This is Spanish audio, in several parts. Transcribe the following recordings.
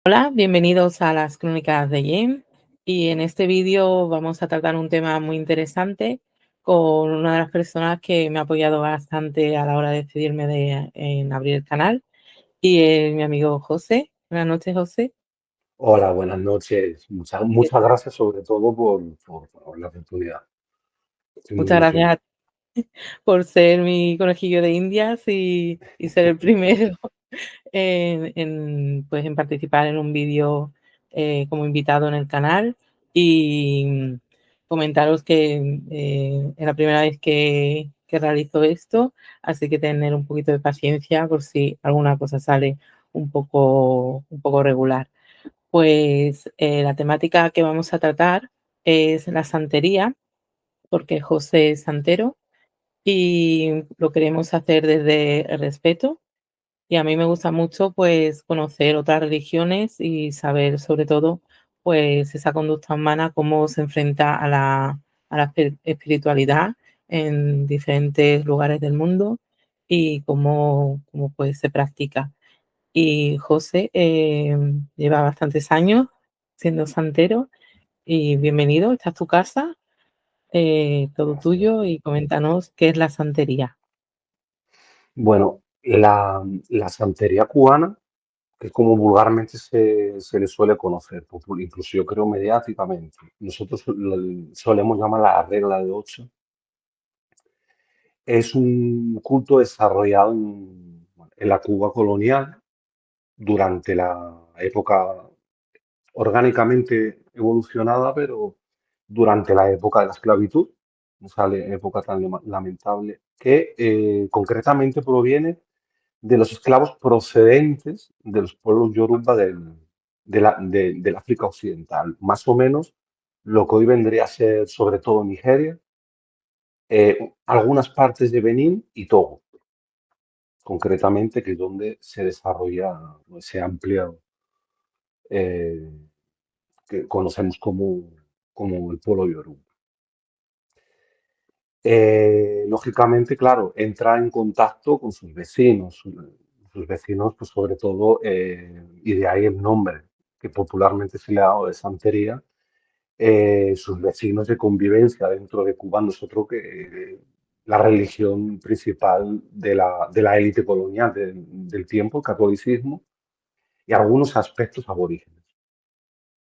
Hola, bienvenidos a las Crónicas de Jane. Y en este vídeo vamos a tratar un tema muy interesante con una de las personas que me ha apoyado bastante a la hora de decidirme en abrir el canal y es mi amigo José. Buenas noches, José. Hola, buenas noches. Eh, Muchas gracias sobre todo por la oportunidad. Estoy muy Muchas gracias ilusionado. a ti por ser mi conejillo de Indias y ser el primero pues, en participar en un vídeo como invitado en el canal y comentaros que es la primera vez que realizo esto, así que tener un poquito de paciencia por si alguna cosa sale un poco regular. Pues la temática que vamos a tratar es la santería, porque José es santero y lo queremos hacer desde el respeto y a mí me gusta mucho, pues, conocer otras religiones y saber, sobre todo, pues, esa conducta humana, cómo se enfrenta a la espiritualidad en diferentes lugares del mundo y cómo pues, se practica. Y José lleva bastantes años siendo santero y bienvenido, esta es tu casa, todo Gracias. tuyo y coméntanos qué es la santería. Bueno, la santería cubana, que es como vulgarmente se le suele conocer, incluso yo creo mediáticamente, nosotros solemos llamarla la regla de ocho, es un culto desarrollado en la Cuba colonial durante la época orgánicamente evolucionada, pero durante la época de la esclavitud, esa época tan lamentable, que concretamente proviene de los esclavos procedentes de los pueblos yoruba del África Occidental, más o menos lo que hoy vendría a ser sobre todo Nigeria, algunas partes de Benín y Togo, concretamente, que es donde se desarrolla, se amplia eh, que conocemos como el pueblo yoruba. Lógicamente, claro, entra en contacto con sus vecinos, pues sobre todo, y de ahí el nombre que popularmente se le ha dado de santería, sus vecinos de convivencia dentro de Cuba, nosotros que la religión principal de la élite colonial del tiempo, el catolicismo, y algunos aspectos aborígenes.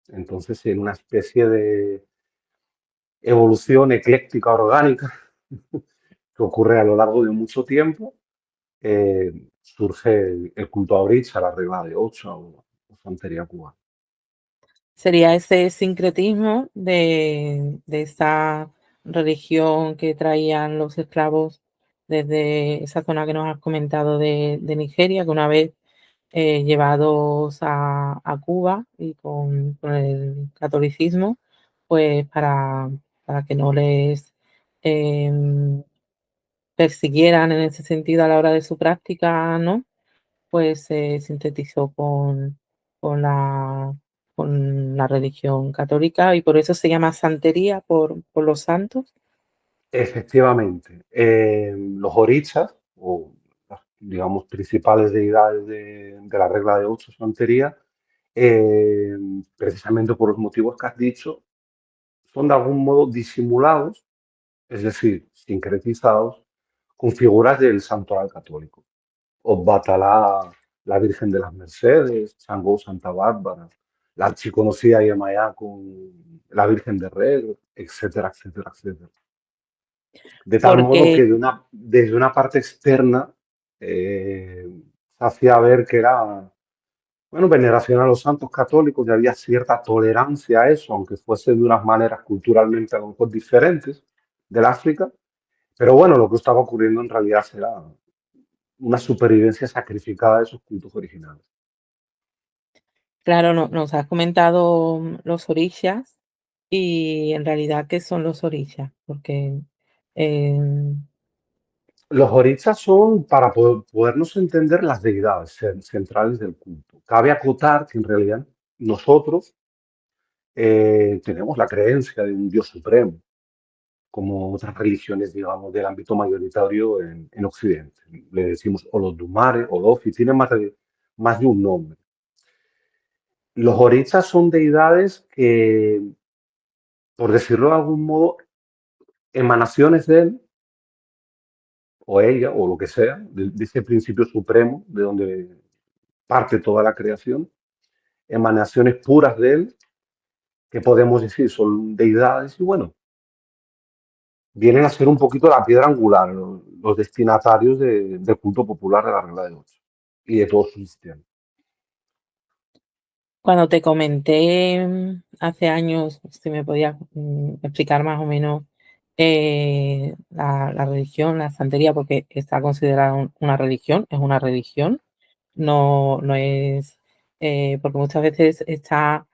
Entonces, en una especie de evolución ecléctica orgánica que ocurre a lo largo de mucho tiempo, surge el culto a Orix, a la regla de ocho o santería cubana. Sería ese sincretismo de esa religión que traían los esclavos desde esa zona que nos has comentado de Nigeria, que una vez llevados a Cuba y con el catolicismo, pues para que no les em, persiguieran en ese sentido a la hora de su práctica, ¿no? Pues se sintetizó con la religión católica y por eso se llama santería por los santos. Efectivamente, los orichas, o las, digamos, principales deidades de la regla de ocho santería, eh, precisamente por los motivos que has dicho, son de algún modo disimulados, es decir, sincretizados con figuras del santoral católico. Obbatalá, la Virgen de las Mercedes, Changó, Santa Bárbara, la archiconocida Yemayá con la Virgen de Red, etcétera, etcétera, etcétera. De tal modo Porque que desde una parte externa se hacía ver que era, bueno, veneración a los santos católicos y había cierta tolerancia a eso, aunque fuese de unas maneras culturalmente a lo mejor diferentes del África. Pero bueno, lo que estaba ocurriendo en realidad era una supervivencia sacrificada de esos cultos originales. claro, nos has comentado los orishas y en realidad, ¿qué son los orishas? Porque em, Los orixás son, para podernos entender, las deidades centrales del culto. Cabe acotar que en realidad nosotros tenemos la creencia de un Dios supremo, como otras religiones, digamos, del ámbito mayoritario en Occidente. Le decimos Olodumare, Olofi, tiene más de un nombre. Los orisas son deidades que, por decirlo de algún modo, emanaciones de él o ella o lo que sea, de ese principio supremo de donde parte toda la creación, emanaciones puras de él, que podemos decir son deidades y bueno, vienen a ser un poquito la piedra angular, los destinatarios del culto popular de la regla de ocho y de todo su sistema. Cuando te comenté hace años, si me podías explicar más o menos la religión, la santería, porque está considerada una religión, es una religión, no es, porque muchas veces está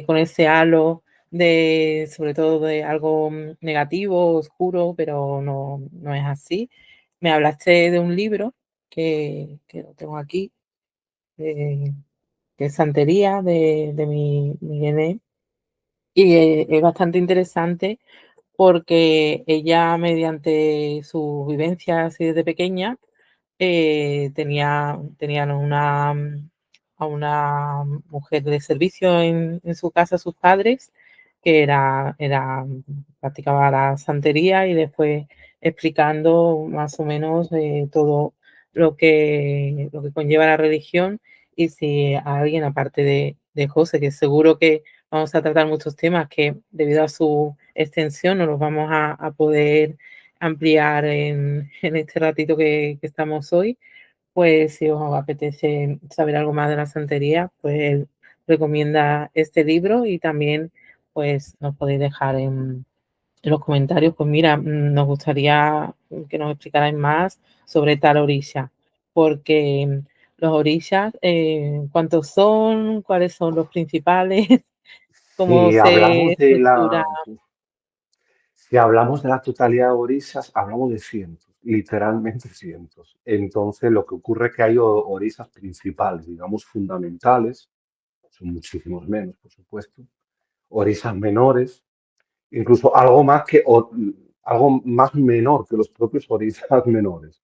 con ese halo de, sobre todo de algo negativo, oscuro, pero no es así. Me hablaste de un libro que lo tengo aquí, eh, que es Santería de mi nené, y es bastante interesante porque ella, mediante sus vivencias así desde pequeña, tenían a una mujer de servicio en su casa, sus padres, que practicaba la santería y después explicando más o menos todo lo que conlleva la religión y si a alguien, aparte de José, que seguro que vamos a tratar muchos temas que debido a su extensión no los vamos a poder ampliar en este ratito que estamos hoy, pues si os apetece saber algo más de la santería, pues él recomienda este libro y también pues nos podéis dejar en los comentarios, pues mira, nos gustaría que nos explicarais más sobre tal orisha, porque los orishas, ¿cuántos son? ¿Cuáles son los principales? ¿Cómo Si se hablamos de estructura? la, si hablamos de la totalidad de orisas, hablamos de cientos, literalmente cientos. Entonces, lo que ocurre es que hay orisas principales, digamos, fundamentales, son muchísimos menos, por supuesto, orisas menores, incluso algo más menor que los propios orisas menores.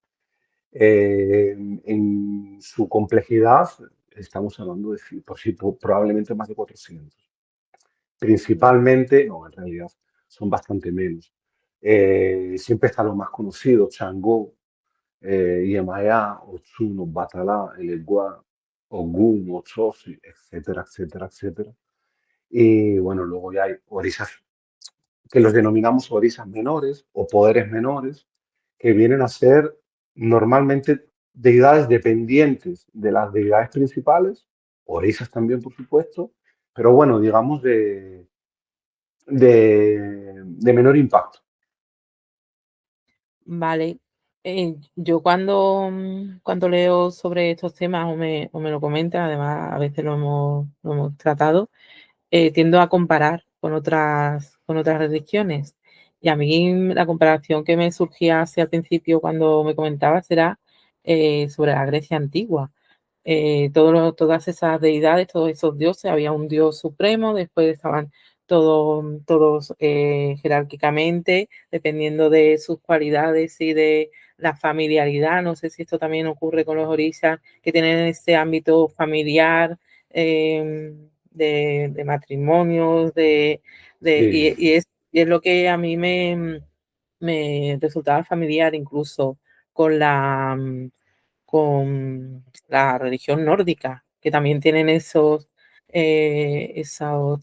En su complejidad, estamos hablando de pues sí, probablemente más de 400. Principalmente, no, en realidad son bastante menos. Siempre están los más conocidos, Changó, Yemaya, Otsuno, Batalá, Elegua, Ogún, Ochosi, etcétera, etcétera, etcétera. Y bueno, luego ya hay orisas que los denominamos orisas menores o poderes menores, que vienen a ser normalmente deidades dependientes de las deidades principales, orisas también, por supuesto, pero bueno, digamos de menor impacto. Vale. Yo cuando leo sobre estos temas o me lo comentan, además a veces lo hemos tratado, tiendo a comparar con otras religiones. Y a mí la comparación que me surgía hacia al principio cuando me comentabas era sobre la Grecia antigua. Todas esas deidades, todos esos dioses, había un dios supremo, después estaban todos jerárquicamente, dependiendo de sus cualidades y de la familiaridad. No sé si esto también ocurre con los orishas, que tienen ese ámbito familiar, de matrimonios, Sí, y es lo que a mí me resultaba familiar incluso con con la religión nórdica, que también tienen esos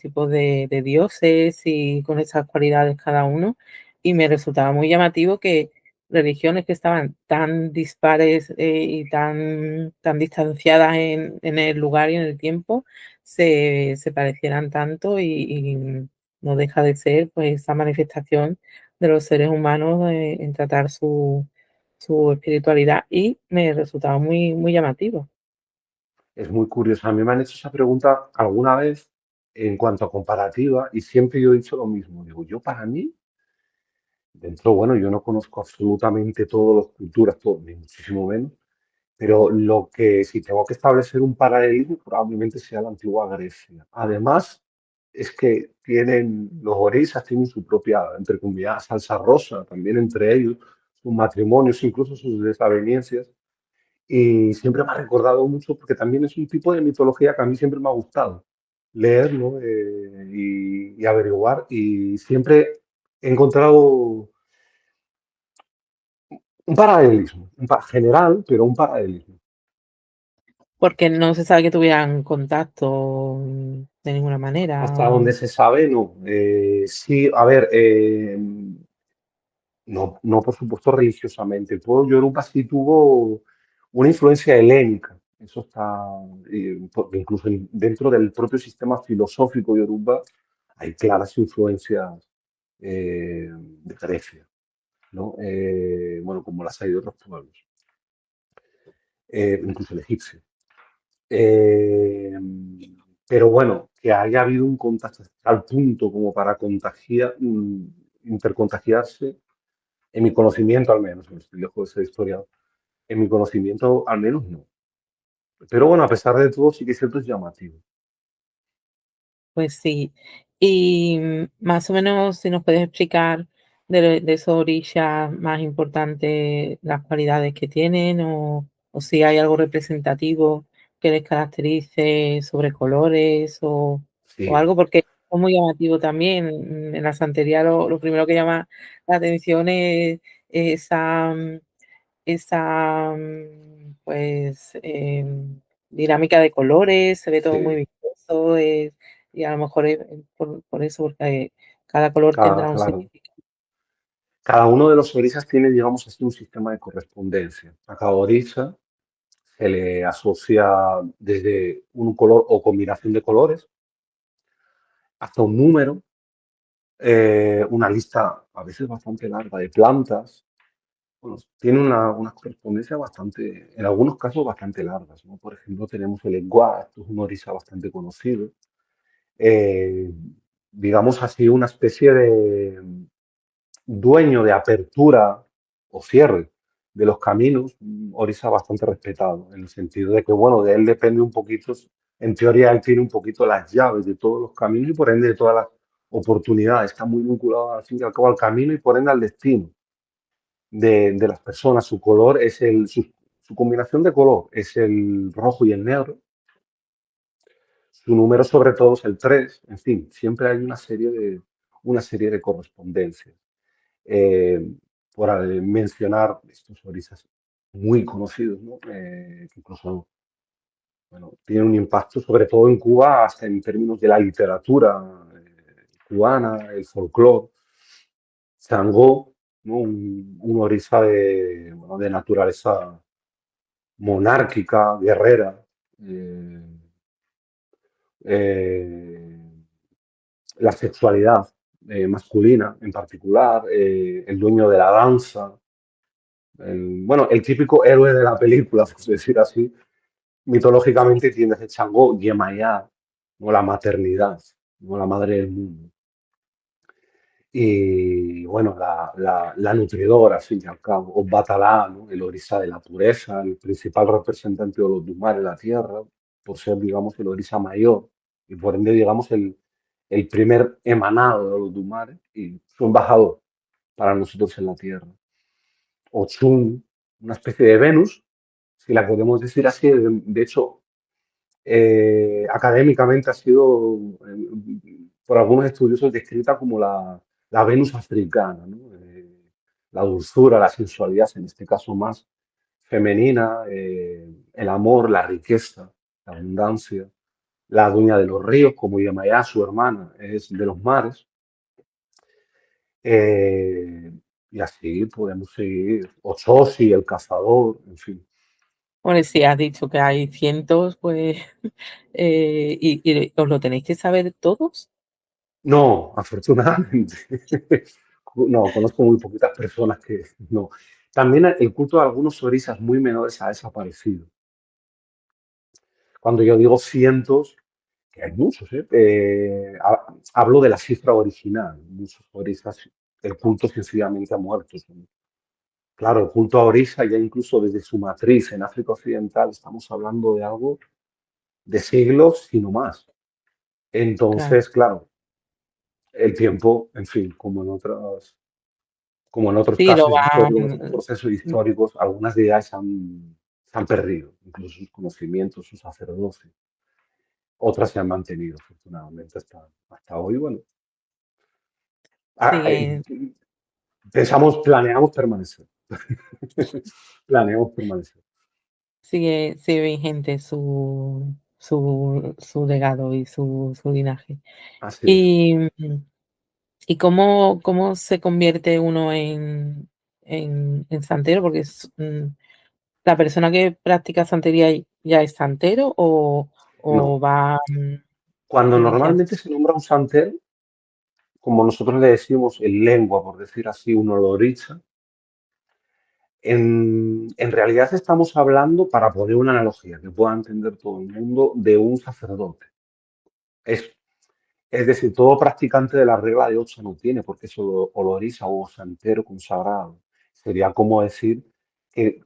tipos de dioses y con esas cualidades cada uno. Y me resultaba muy llamativo que religiones que estaban tan dispares y tan distanciadas en el lugar y en el tiempo se parecieran tanto y no deja de ser pues esa manifestación de los seres humanos en tratar su espiritualidad y me resultaba muy llamativo. es muy curioso. A mí me han hecho esa pregunta alguna vez en cuanto a comparativa y siempre yo he dicho lo mismo. Digo, yo para mí, dentro, bueno, yo no conozco absolutamente todas las culturas, todo, ni muchísimo menos. Pero lo que si tengo que establecer un paralelismo, probablemente sea la antigua Grecia. Además, es que tienen, los orisas tienen su propia, entre comillas, salsa rosa, también entre ellos, sus matrimonios, incluso sus desavenencias. Y siempre me ha recordado mucho porque también es un tipo de mitología que a mí siempre me ha gustado. leer, ¿no? Y averiguar. Y siempre he encontrado un paralelismo, general, pero un paralelismo. Porque no se sabe que tuvieran contacto de ninguna manera. Hasta donde se sabe, no. Sí, a ver, no, no por supuesto religiosamente. El pueblo yoruba sí tuvo una influencia helénica. Eso está, porque incluso dentro del propio sistema filosófico yoruba hay claras influencias de Grecia, ¿no? Bueno, como las hay de otros pueblos, incluso el egipcio. Eh, pero bueno, que haya habido un contacto al punto como para contagiar, intercontagiarse, en mi conocimiento al menos, no estoy lejos de ser historiador, en mi conocimiento al menos no. Pero bueno, a pesar de todo, sí que es cierto, es llamativo. Pues sí. Y más o menos si nos puedes explicar de esos orillas más importantes, las cualidades que tienen o si hay algo representativo que les caracterice sobre colores o Sí, algo, porque es muy llamativo también. En la santería lo primero que llama la atención es esa, pues, dinámica de colores, se ve todo muy sí. vistoso, y a lo mejor es por eso, porque cada color tendrá un Claro. significado. Cada uno de los orisas tiene, digamos así, un sistema de correspondencia. A cada orisa se le asocia desde un color o combinación de colores hasta un número, una lista a veces bastante larga de plantas. Bueno, tiene una correspondencia bastante, en algunos casos bastante largas, ¿no? Por ejemplo, tenemos el Eguá, que es un orisa bastante conocido. Eh, digamos así, una especie de dueño de apertura o cierre de los caminos, un orisa bastante respetado, en el sentido de que, bueno, de él depende un poquito, en teoría él tiene un poquito las llaves de todos los caminos y por ende de todas las oportunidades. Está muy vinculado al fin y al cabo al camino y por ende al destino de las personas. Su color es su combinación de color es el rojo y el negro. Su número sobre todo es el 3. En fin, siempre hay una serie de correspondencias. Eh, por mencionar estos orisas muy conocidos, ¿no? Que incluso bueno, tienen un impacto sobre todo en Cuba, hasta en términos de la literatura cubana, el folclore. Sangó, ¿no? Un orisa de, bueno, de naturaleza monárquica, guerrera, eh, eh, la sexualidad masculina en particular, el dueño de la danza, bueno, el típico héroe de la película, por decir así, mitológicamente tiene ese Changó, Yemayá, ¿no? La maternidad, ¿no? La madre del mundo. Y bueno, la nutridora, al fin y al cabo, o Batalá, ¿no? El orisa de la pureza, el principal representante de los Dumar en la tierra, por ser, digamos, el orisa mayor, y por ende, digamos, el primer emanado de los Dumares y su embajador para nosotros en la tierra. Ochun, una especie de Venus, si la podemos decir así, de hecho, académicamente ha sido, por algunos estudiosos, descrita como la Venus africana, ¿no? La dulzura, la sensualidad, en este caso más femenina, el amor, la riqueza, la abundancia, la dueña de los ríos, como Yemayá, su hermana, es de los mares. Eh, y así podemos seguir. Ochosi, el cazador, en fin. Bueno, si has dicho que hay cientos, pues, y os lo tenéis que saber todos. No, afortunadamente. No, conozco muy poquitas personas que no. También el culto de algunos orisas muy menores ha desaparecido. Cuando yo digo cientos, que hay muchos, ¿eh? Hablo de la cifra original. Muchos orisas, el culto sencillamente ha muerto. Claro, el culto a orisa ya incluso desde su matriz en África Occidental estamos hablando de algo de siglos, sino más. Claro. Entonces, claro, el tiempo, en fin, como en otros Sí, lo casos van, históricos, en otros procesos históricos, algunas deidades se han perdido, incluso sus conocimientos, su sacerdocio. Otras se han mantenido, afortunadamente, hasta hoy. Bueno, ah, Sigue, planeamos permanecer. Planeamos permanecer. sigue vigente su legado y su linaje. Así es. Y, y cómo se convierte uno en santero, porque la persona que practica santería ya es santero o No. va Cuando iniciando. normalmente se nombra un santel, como nosotros le decimos en lengua, por decir así, un oloriza, en realidad estamos hablando, para poner una analogía que pueda entender todo el mundo, de un sacerdote. Es, es decir, todo practicante de la regla de ocho no tiene por qué ser oloriza o santero consagrado. Sería como decir que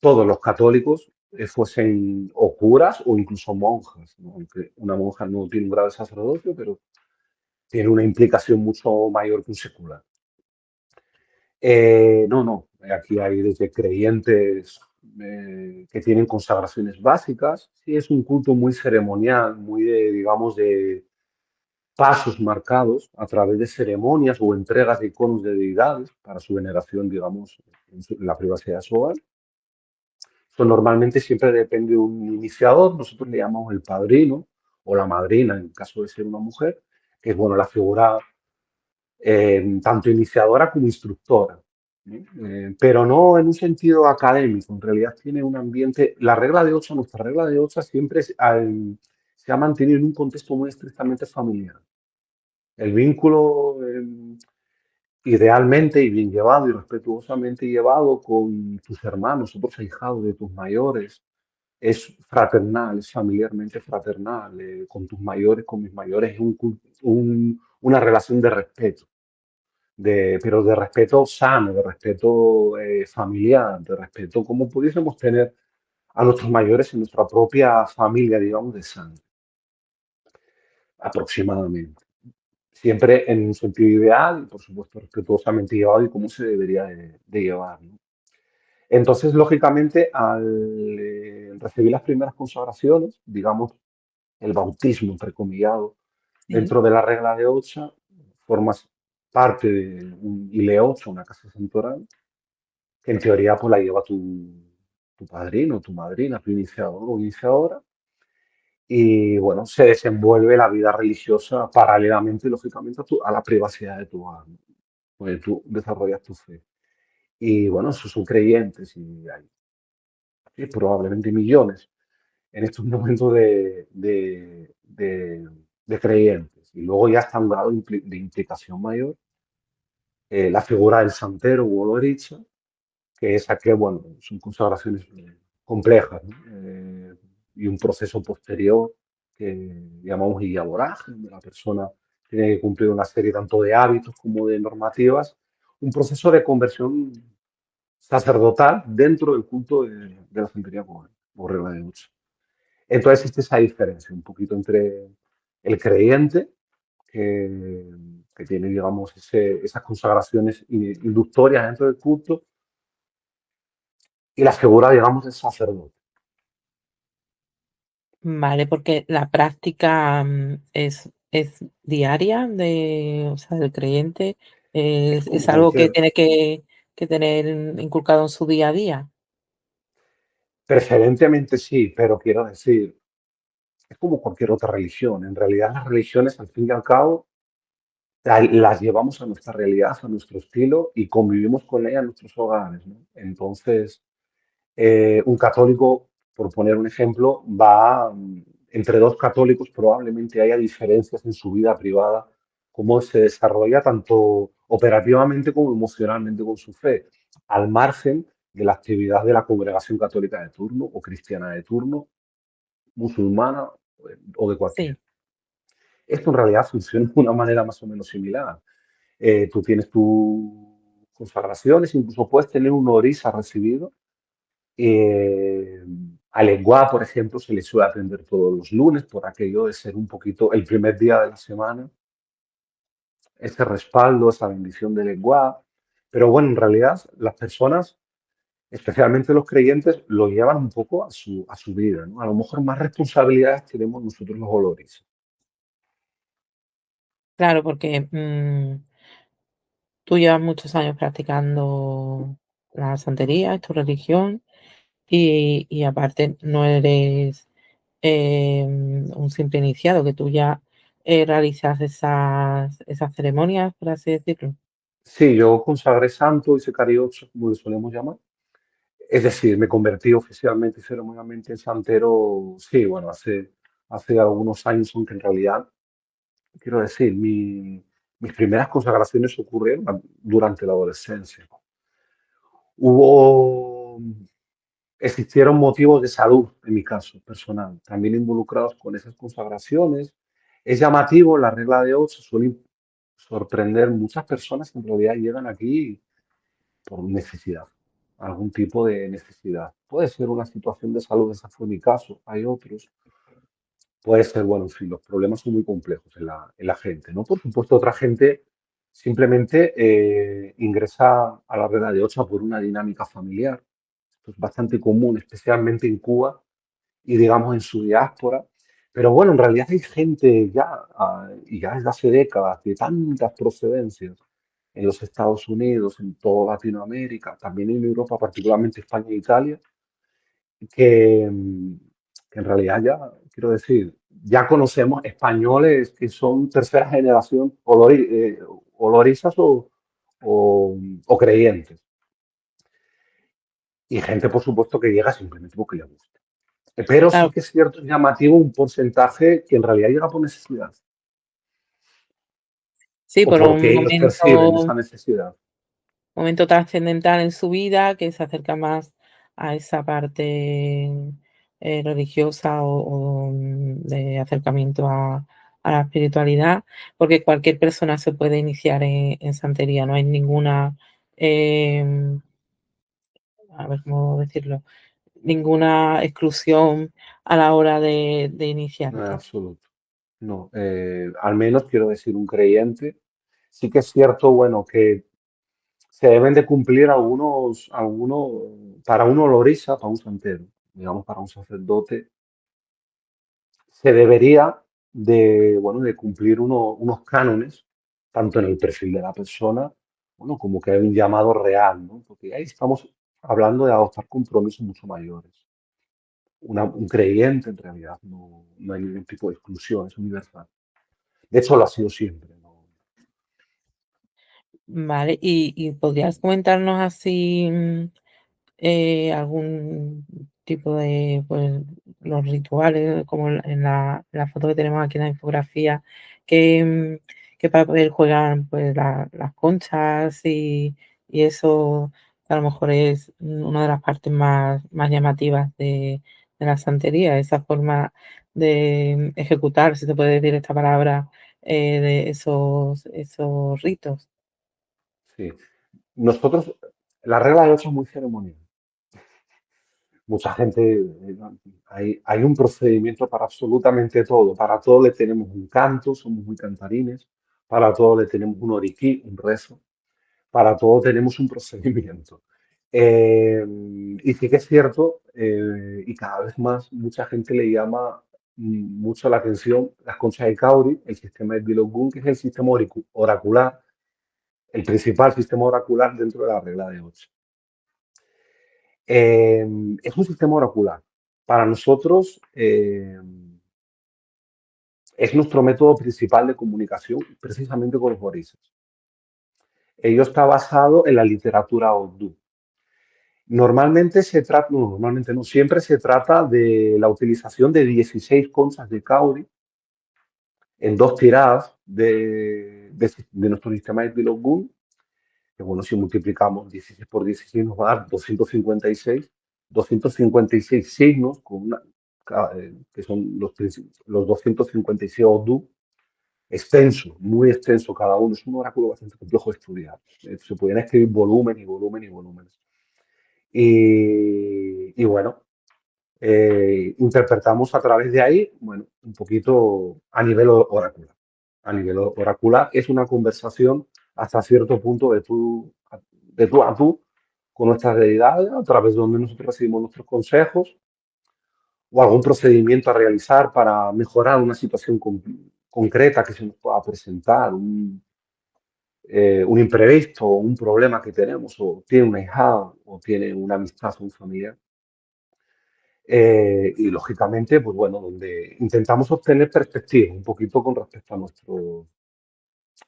todos los católicos fuesen o curas o incluso monjas, ¿no? Aunque una monja no tiene un grado de sacerdocio, pero tiene una implicación mucho mayor que un secular. No, no, aquí hay desde creyentes que tienen consagraciones básicas, sí es un culto muy ceremonial, muy de, digamos, de pasos marcados a través de ceremonias o entregas de iconos de deidades para su veneración, digamos, en la privacidad de su hogar. Eso normalmente siempre depende de un iniciador, nosotros le llamamos el padrino o la madrina en caso de ser una mujer, que es bueno, la figura tanto iniciadora como instructora, ¿no? Pero no en un sentido académico, en realidad tiene un ambiente, la regla de ocho, nuestra regla de ocho siempre se ha mantenido en un contexto muy estrictamente familiar. El vínculo, idealmente y bien llevado y respetuosamente llevado con tus hermanos, otros ahijados de tus mayores, es fraternal, es familiarmente fraternal, con tus mayores, con mis mayores, es una relación de respeto, pero de respeto sano, de respeto familiar, de respeto como pudiésemos tener a nuestros mayores en nuestra propia familia, digamos, de sangre, aproximadamente. Siempre en un sentido ideal y, por supuesto, respetuosamente llevado y cómo se debería de llevar, ¿no? Entonces, lógicamente, al recibir las primeras consagraciones, digamos, el bautismo, entrecomillado, Sí. dentro de la regla de ocho, formas parte de un ILE 8, una casa santoral, que en teoría pues la lleva tu padrino, tu madrina, tu iniciador o iniciadora, y bueno, se desenvuelve la vida religiosa paralelamente, lógicamente, a la privacidad de tu alma, donde tú desarrollas tu fe. Y bueno, esos son creyentes y hay sí, probablemente millones en estos momentos de creyentes. Y luego ya está un grado de implicación mayor, la figura del santero u oloricha, que es aquel, bueno, son consagraciones complejas, ¿no? Y un proceso posterior que llamamos guía vorágine, donde la persona tiene que cumplir una serie tanto de hábitos como de normativas, un proceso de conversión sacerdotal dentro del culto de la santería por regla de ocho. Entonces existe esa diferencia un poquito entre el creyente, que, que tiene, digamos, esas consagraciones inductorias dentro del culto, y la figura, digamos, del sacerdote. Vale, porque la práctica es diaria o sea, del creyente, Es como es algo que cualquier, tiene que tener inculcado en su día a día. preferentemente sí, pero quiero decir, es como cualquier otra religión. En realidad las religiones, al fin y al cabo, las llevamos a nuestra realidad, a nuestro estilo y convivimos con ellas en nuestros hogares, ¿no? Entonces, un católico, por poner un ejemplo, entre dos católicos probablemente haya diferencias en su vida privada, cómo se desarrolla tanto operativamente como emocionalmente con su fe, al margen de la actividad de la congregación católica de turno o cristiana de turno, musulmana o de cualquier. Sí, Esto en realidad funciona de una manera más o menos similar. Tú tienes tus consagraciones, incluso puedes tener un orisa recibido. A Lenguá, por ejemplo, se le suele atender todos los lunes por aquello de ser un poquito el primer día de la semana, ese respaldo, esa bendición de Lenguá. Pero bueno, en realidad las personas especialmente los creyentes, lo llevan un poco a su vida, ¿no? A lo mejor más responsabilidades tenemos nosotros los olores. Claro, porque tú llevas muchos años practicando la santería, es tu religión, y aparte no eres un simple iniciado, que tú ya realizas esas ceremonias, por así decirlo. Sí, yo consagré santo y secarioso, como le solemos llamar. Es decir, me convertí oficialmente y ceremonialmente en santero, sí, bueno, hace algunos años, aunque en realidad, quiero decir, mis primeras consagraciones ocurrieron durante la adolescencia. Hubo, existieron motivos de salud, en mi caso personal, también involucrados con esas consagraciones. Es llamativo, la regla de 8 suele sorprender. Muchas personas que en realidad llegan aquí por necesidad, algún tipo de necesidad. Puede ser una situación de salud, ese fue mi caso, hay otros. Puede ser, bueno, en fin, los problemas son muy complejos en la gente, ¿no? Por supuesto, otra gente simplemente ingresa a la regla de 8 por una dinámica familiar. Esto es bastante común, especialmente en Cuba y, digamos, en su diáspora. Pero bueno, en realidad hay gente ya, y ya desde hace décadas, de tantas procedencias, en los Estados Unidos, en toda Latinoamérica, también en Europa, particularmente España e Italia, que, que en realidad ya, quiero decir, ya conocemos españoles que son tercera generación oloristas o creyentes. Y gente, por supuesto, que llega simplemente porque le gusta. Pero sí Claro, que es cierto, es llamativo un porcentaje que en realidad llega por necesidad sí, o por porque un ellos perciben momento esa necesidad. momento trascendental en su vida que se acerca más a esa parte religiosa o de acercamiento a la espiritualidad, porque cualquier persona se puede iniciar en santería, no hay ninguna, em, a ver cómo decirlo, ninguna exclusión a la hora de No es iniciarte. absoluto. No, al menos quiero decir un creyente. Sí que es cierto, bueno, que se deben de cumplir para un olorista, para un santero, digamos, para un sacerdote, se debería de, bueno, de cumplir unos cánones, tanto en el perfil de la persona, bueno, como que hay un llamado real, ¿no? Porque ahí estamos hablando de adoptar compromisos mucho mayores. Un creyente, en realidad, no hay ningún tipo de exclusión, es universal. De hecho, lo ha sido siempre, ¿no? Vale, y podrías comentarnos así algún tipo de, pues, los rituales, como en la foto que tenemos aquí en la infografía, que, qué papel juegan pues las conchas y eso a lo mejor es una de las partes más llamativas de la santería, esa forma de ejecutar, si se puede decir esta palabra, de esos ritos. Sí. Nosotros, la regla de 8 es muy ceremonial. Mucha gente, hay un procedimiento para absolutamente todo. Para todo le tenemos un canto, somos muy cantarines. Para todo le tenemos un oriquí, un rezo. Para todo tenemos un procedimiento. Eh, y sí que es cierto, y cada vez más, mucha gente le llama mucho la atención las conchas de Cowry, el sistema de Bilogun, que es el sistema oracular, el principal sistema oracular dentro de la regla de 8. Eh, es un sistema oracular. Para nosotros es nuestro método principal de comunicación precisamente con los orisas. Ello está basado en la literatura oudú. Normalmente se trata, no, normalmente no, siempre se trata de la utilización de 16 conchas de Cowry en dos tiradas de nuestro sistema de Bilogun, que bueno, si multiplicamos 16 por 16 nos va a dar 256 signos que son los 256 Odú, extenso, muy extenso cada uno, es un oráculo bastante complejo de estudiar. Se podían escribir volumen y volumen y volúmenes. Y bueno, interpretamos a través de ahí, bueno, un poquito a nivel oracular. A nivel oracular es una conversación hasta cierto punto de tú a tú con nuestras deidades, a través de donde nosotros recibimos nuestros consejos o algún procedimiento a realizar para mejorar una situación concreta que se nos pueda presentar, un imprevisto o un problema que tenemos, o tiene una hijada, o tiene una amistad o un familiar. Y lógicamente, pues bueno, donde intentamos obtener perspectiva un poquito con respecto a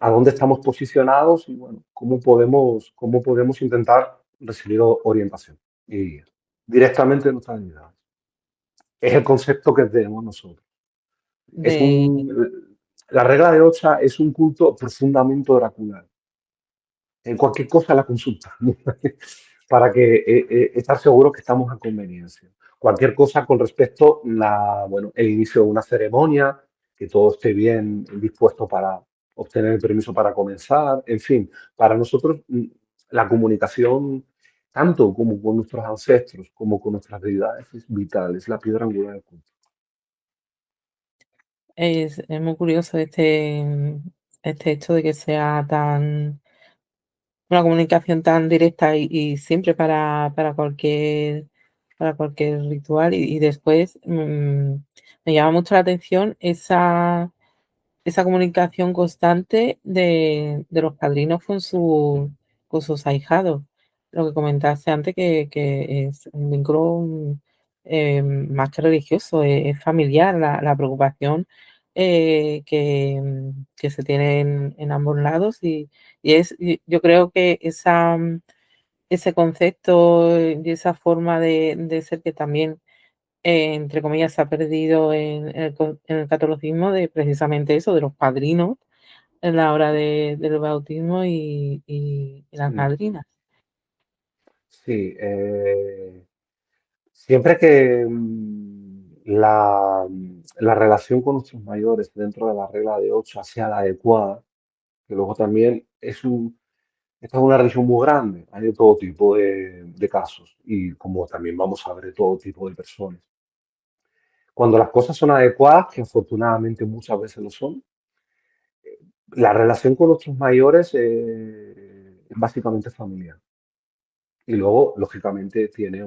a dónde estamos posicionados y bueno, cómo podemos intentar recibir orientación y guía directamente de nuestras unidades. Es el concepto que tenemos nosotros. Es de, la regla de Ocha es un culto profundamente oracular. En cualquier cosa la consulta para que estar seguros que estamos a conveniencia. Cualquier cosa con respecto bueno, el inicio de una ceremonia, que todo esté bien dispuesto para obtener el permiso para comenzar, en fin, para nosotros la comunicación, tanto como con nuestros ancestros como con nuestras deidades, es vital, es la piedra angular del culto. es muy curioso este hecho de que sea tan una comunicación tan directa y siempre para cualquier ritual. Y después me llama mucho la atención esa comunicación constante de los padrinos con sus ahijados. Lo que comentaste antes, que es un vínculo más que religioso, es familiar, la preocupación que se tiene en ambos lados. Y yo creo que ese concepto y esa forma de ser que también entre comillas, se ha perdido en el catolicismo de precisamente eso, de los padrinos en la hora del bautismo y las Mm, madrinas. sí, siempre que la relación con nuestros mayores dentro de la regla de 8 sea la adecuada, que luego también esta es una religión muy grande, hay de todo tipo de casos y como también vamos a ver de todo tipo de personas. Cuando las cosas son adecuadas, que afortunadamente muchas veces lo son, la relación con nuestros mayores es básicamente familiar. Y luego, lógicamente, tiene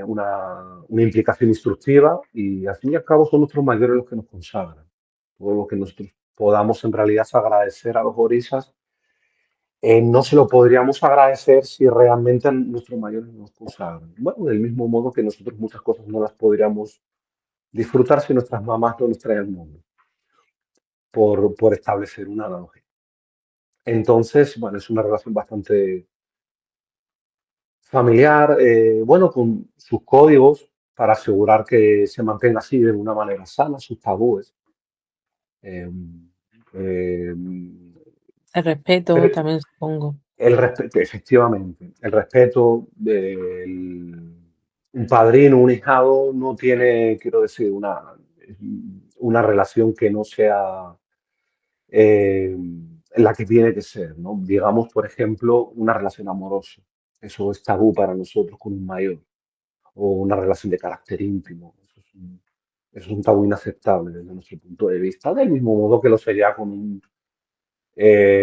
una implicación instructiva y al fin y al cabo son nuestros mayores los que nos consagran. Todo lo que nosotros podamos en realidad agradecer a los orisas, no se lo podríamos agradecer si realmente nuestros mayores nos consagran. Bueno, del mismo modo que nosotros muchas cosas no las podríamos disfrutar si nuestras mamás no nos traen al mundo, por establecer una analogía. Entonces, bueno, es una relación bastante familiar, bueno, con sus códigos para asegurar que se mantenga así de una manera sana, sus tabúes. Eh, eh, El respeto pero también supongo. el respeto, efectivamente, el respeto un padrino, un hijado no tiene, quiero decir, una relación que no sea la que tiene que ser, ¿no? Digamos, por ejemplo, una relación amorosa. Eso es tabú para nosotros con un mayor. O una relación de carácter íntimo. Eso es un tabú inaceptable desde nuestro punto de vista, del mismo modo que lo sería con un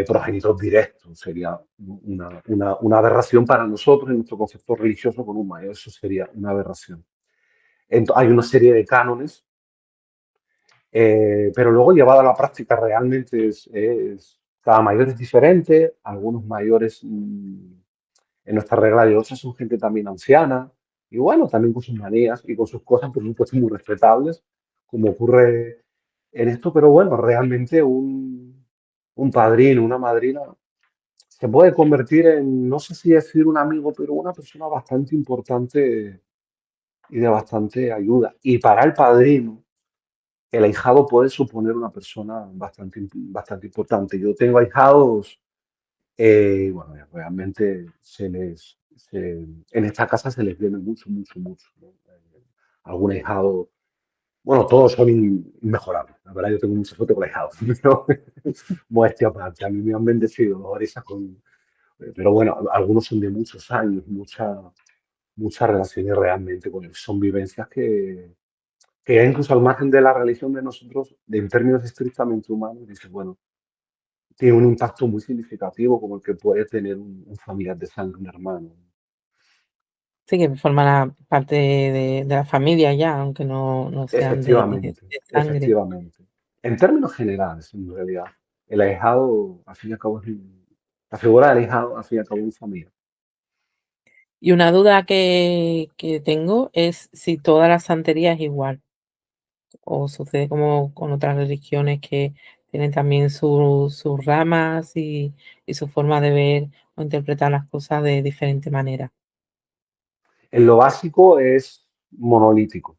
progenitor directo. Sería una aberración para nosotros en nuestro concepto religioso con un mayor. Eso sería una aberración. Hay una serie de cánones, pero luego llevado a la práctica realmente cada mayor es diferente. Algunos mayores en nuestra regla de 8 son gente también anciana y bueno, también con sus manías y con sus cosas, por supuesto, muy respetables, como ocurre en esto, pero bueno, realmente un padrino, una madrina, se puede convertir en, no sé si decir un amigo, pero una persona bastante importante y de bastante ayuda. Y para el padrino, el ahijado puede suponer una persona bastante importante. Yo tengo ahijados, bueno, realmente en esta casa se les viene mucho, mucho, mucho, ¿no? Algún ahijado, bueno, todos son inmejorables. La verdad, yo tengo mucha suerte con ahijados, pero modestia aparte, a mí me han bendecido los orisas pero bueno, algunos son de muchos años, muchas relaciones realmente, bueno, son vivencias que ya incluso al margen de la religión de nosotros, en términos estrictamente humanos, dices, bueno, tiene un impacto muy significativo como el que puede tener un familiar de sangre, un hermano. Sí, que forman parte de la familia ya, aunque no sean Efectivamente, de sangre. efectivamente. En términos generales, en realidad, el ahijado, al fin y al cabo, la figura del ahijado, al fin y al cabo, es un familiar. Y una duda que tengo es si toda la santería es igual o sucede como con otras religiones que tienen también sus ramas y su forma de ver o interpretar las cosas de diferente manera. En lo básico es monolítico,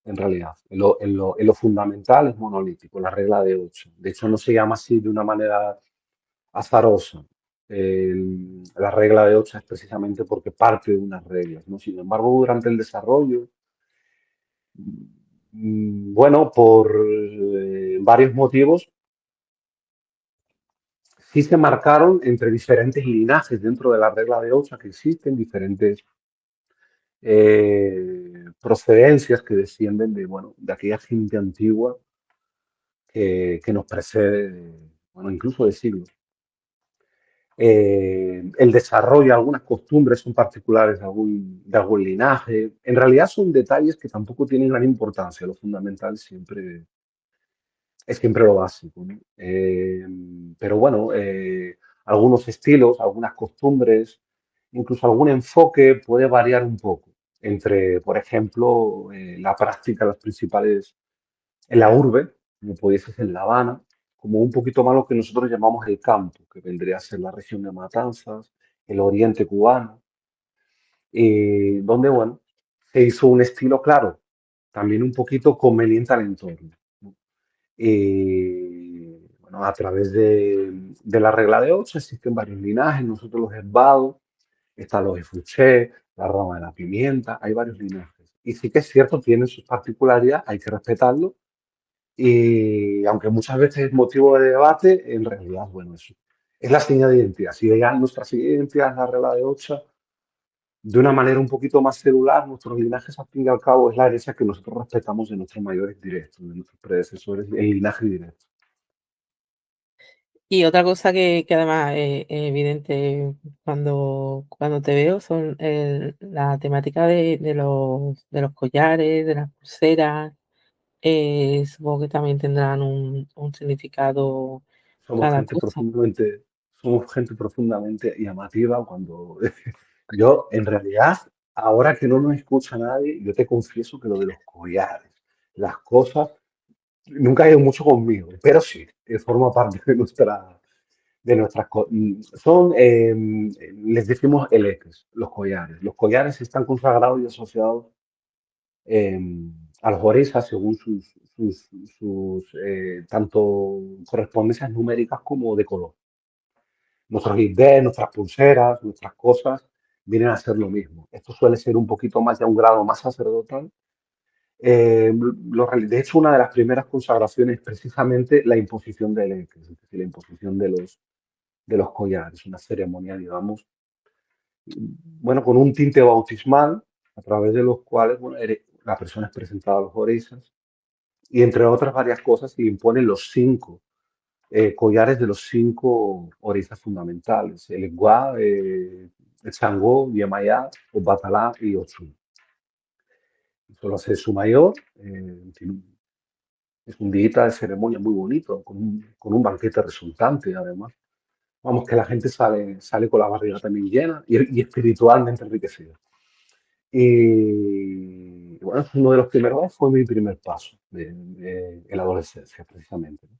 en realidad. En lo fundamental es monolítico, la regla de 8. De hecho, no se llama así de una manera azarosa. La regla de 8 es precisamente porque parte de unas reglas, ¿no? Sin embargo, durante el desarrollo, bueno, por varios motivos, sí se marcaron entre diferentes linajes dentro de la regla de 8 que existen, diferentes procedencias que descienden de, bueno, de aquella gente antigua que nos precede, bueno, incluso de siglos. El desarrollo, algunas costumbres son particulares de algún linaje. En realidad son detalles que tampoco tienen gran importancia. Lo fundamental siempre es siempre lo básico, ¿no? Pero bueno, algunos estilos, algunas costumbres, incluso algún enfoque puede variar un poco entre, por ejemplo, la práctica de las principales en la urbe, como pudiese ser en La Habana, como un poquito más lo que nosotros llamamos el campo, que vendría a ser la región de Matanzas, el oriente cubano, donde, bueno, se hizo un estilo claro, también un poquito conveniente al entorno, ¿no? Bueno, a través de la regla de 8 existen varios linajes, nosotros los herbados, están los efuché, la rama de la pimienta, hay varios linajes. Y sí que es cierto, tienen sus particularidades, hay que respetarlo. Y aunque muchas veces es motivo de debate, en realidad, bueno, eso es la señal de identidad. Si ya nuestra señal de identidad es la regla de 8, de una manera un poquito más celular, nuestros linajes, al fin y al cabo, es la herencia que nosotros respetamos de nuestros mayores directos, de nuestros predecesores, el linaje directo. Y otra cosa que además es evidente cuando te veo son la temática de los collares, de las pulseras. Supongo que también tendrán un significado Somos cada gente cosa. profundamente, somos gente profundamente llamativa cuando yo, en realidad, ahora que no nos escucha nadie, yo te confieso que lo de los collares, las cosas, nunca ha ido mucho conmigo, pero sí, forma parte de nuestras son, les decimos eleques, los collares. Los collares están consagrados y asociados eh, a los orisas según sus tanto correspondencias numéricas como de color. Nuestros IDs, nuestras pulseras, nuestras cosas vienen a ser lo mismo. Esto suele ser un poquito más, ya un grado más sacerdotal. De hecho, una de las primeras consagraciones es precisamente la imposición de eleques, es decir, la imposición de los collares, una ceremonia, digamos, bueno, con un tinte bautismal, a través de los cuales bueno, la persona es presentada a los orisas, y entre otras varias cosas se imponen los 5 collares de los 5 orisas fundamentales, el Eguá, el Sangó, Yemayá, o Batalá y Ochun. Solo hace su mayor, es un día de ceremonia muy bonito, con un banquete resultante además. Vamos, que la gente sale con la barriga también llena y espiritualmente enriquecida. Y bueno, uno de los primeros fue mi primer paso en la adolescencia, precisamente, ¿no?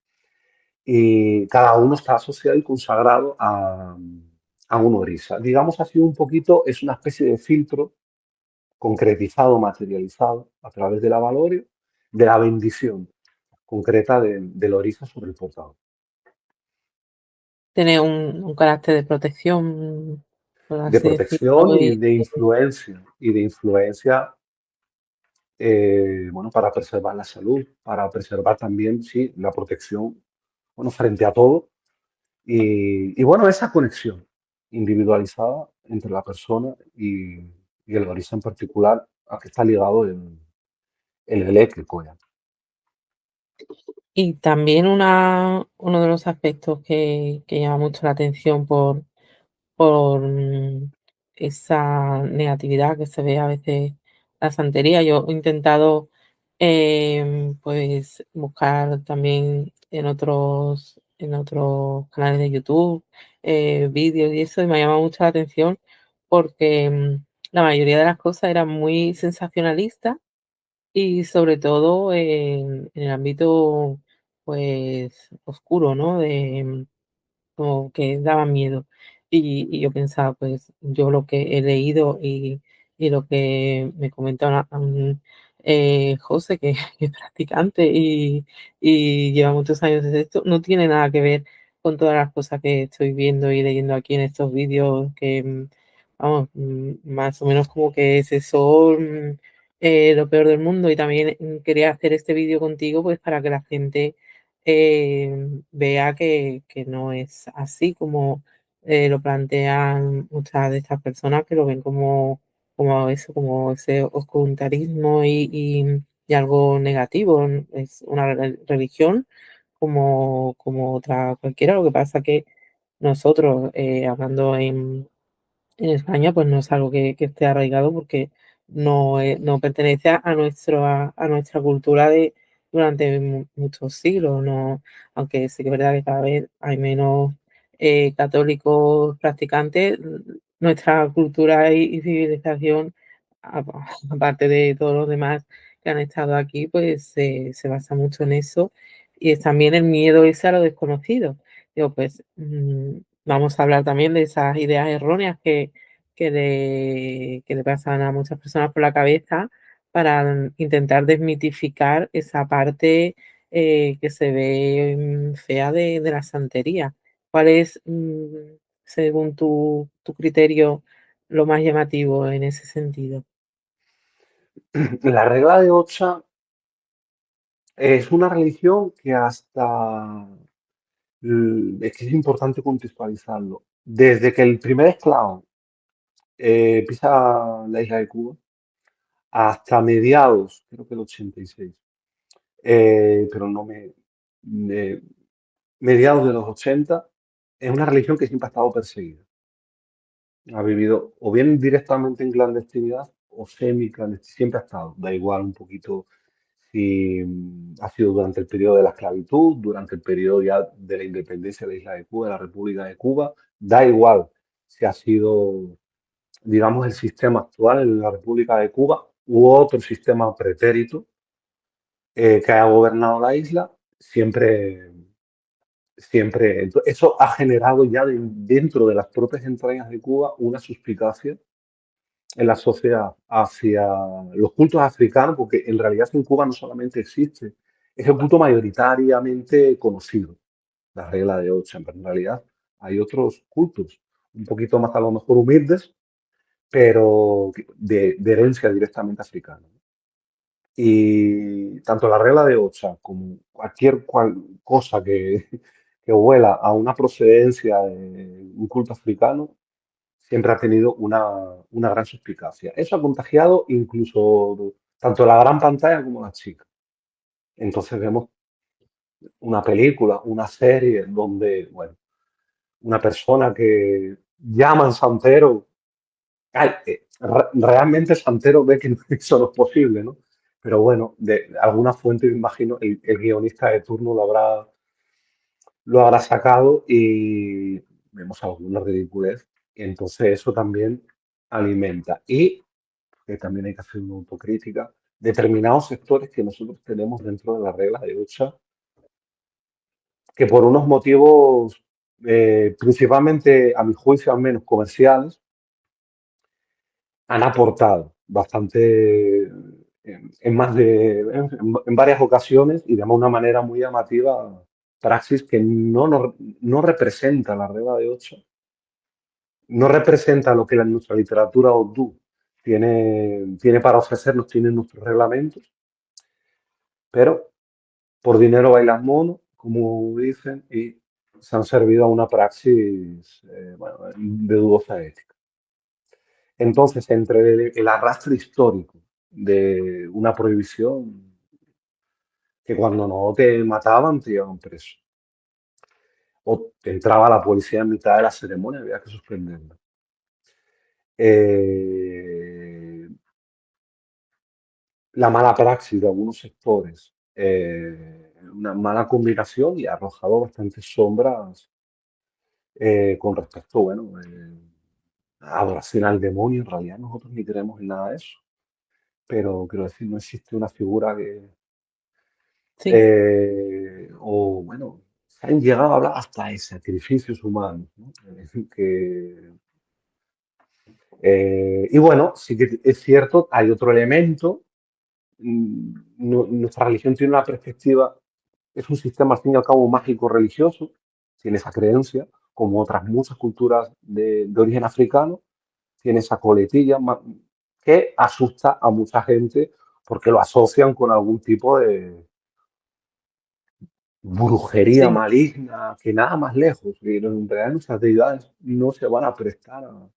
Y cada uno está asociado y consagrado a un orisa. Digamos así un poquito, es una especie de filtro concretizado, materializado a través de la valorio, de la bendición concreta del orisa sobre el portador. Tiene un carácter de protección, por De así protección decirlo. y de influencia bueno, para preservar la salud, para preservar también, sí, la protección, bueno, frente a todo. Y bueno, esa conexión individualizada entre la persona y el orisa en particular, a que está ligado el eléctrico ya. Y también uno de los aspectos que llama mucho la atención por esa negatividad que se ve a veces la santería. Yo he intentado pues buscar también en otros canales de YouTube vídeos y eso, y me ha llamado mucho la atención porque la mayoría de las cosas eran muy sensacionalistas y sobre todo en el ámbito pues oscuro, ¿no? Como que daba miedo. Y yo pensaba, pues yo lo que he leído y lo que me comentaba José, que que es practicante y lleva muchos años en esto, no tiene nada que ver con todas las cosas que estoy viendo y leyendo aquí en estos vídeos, que vamos, más o menos como que es eso lo peor del mundo. Y también quería hacer este vídeo contigo, pues para que la gente vea que no es así como lo plantean muchas de estas personas que lo ven como eso, como ese oscurantismo y algo negativo. Es una religión como otra cualquiera. Lo que pasa que nosotros, hablando en España, pues no es algo que esté arraigado porque no pertenece a nuestra cultura de durante muchos siglos, no, aunque sí que es verdad que cada vez hay menos católicos practicantes, nuestra cultura y civilización, aparte de todos los demás que han estado aquí, pues se basa mucho en eso y es también el miedo ese a lo desconocido. Digo, pues vamos a hablar también de esas ideas erróneas que le pasan a muchas personas por la cabeza para intentar desmitificar esa parte que se ve fea de la santería. ¿Cuál es, según tu criterio, lo más llamativo en ese sentido? La regla de Ocha es una religión que hasta, es que es importante contextualizarlo, desde que el primer esclavo pisa la isla de Cuba hasta mediados, creo que el 86, pero no me- mediados de los 80, es una religión que siempre ha estado perseguida. Ha vivido o bien directamente en clandestinidad o semi-clandestinidad, siempre ha estado, da igual un poquito si ha sido durante el periodo de la esclavitud, durante el periodo ya de la independencia de la isla de Cuba, de la República de Cuba, da igual si ha sido, digamos, el sistema actual en la República de Cuba u otro sistema pretérito que haya gobernado la isla, siempre, siempre. Eso ha generado ya dentro de las propias entrañas de Cuba una suspicacia en la sociedad hacia los cultos africanos, porque en realidad en Cuba no solamente existe, es el culto mayoritariamente conocido, la regla de Ocha, pero en realidad hay otros cultos, un poquito más a lo mejor humildes, pero de herencia directamente africana. Y tanto la regla de Ocha como cualquier cosa que huela a una procedencia de un culto africano siempre ha tenido una gran suspicacia. Eso ha contagiado incluso tanto la gran pantalla como la chica. Entonces vemos una película, una serie donde, bueno, una persona que llaman santero, ay, realmente santero ve que eso no es posible, ¿no? Pero bueno, de alguna fuente, me imagino, el guionista de turno lo habrá sacado y vemos alguna ridiculez. Entonces eso también alimenta. Y que también hay que hacer una autocrítica, determinados sectores que nosotros tenemos dentro de las reglas de lucha, que por unos motivos, principalmente a mi juicio al menos comerciales, han aportado bastante en varias ocasiones y de una manera muy llamativa praxis que no representa la regla de 8, no representa lo que nuestra literatura urdu tiene para ofrecernos, tiene nuestros reglamentos, pero por dinero bailan mono, como dicen, y se han servido a una praxis bueno, de dudosa ética. Entonces, entre el arrastre histórico de una prohibición que cuando no te mataban te llevaban preso. O te entraba la policía en mitad de la ceremonia, había que suspenderla. Eh, la mala praxis de algunos sectores, una mala combinación y ha arrojado bastantes sombras con respecto, bueno, a adoración al demonio. En realidad nosotros ni creemos en nada de eso, pero quiero decir, no existe una figura que, Sí, o bueno, se han llegado a hablar hasta de sacrificios humanos, ¿no? Y bueno, sí que es cierto, hay otro elemento. Nuestra religión tiene una perspectiva, es un sistema al fin y al cabo mágico religioso, tiene esa creencia, como otras muchas culturas de origen africano, tiene esa coletilla que asusta a mucha gente porque lo asocian con algún tipo de brujería sí. maligna, que nada más lejos, que en realidad nuestras deidades no se van a prestar a...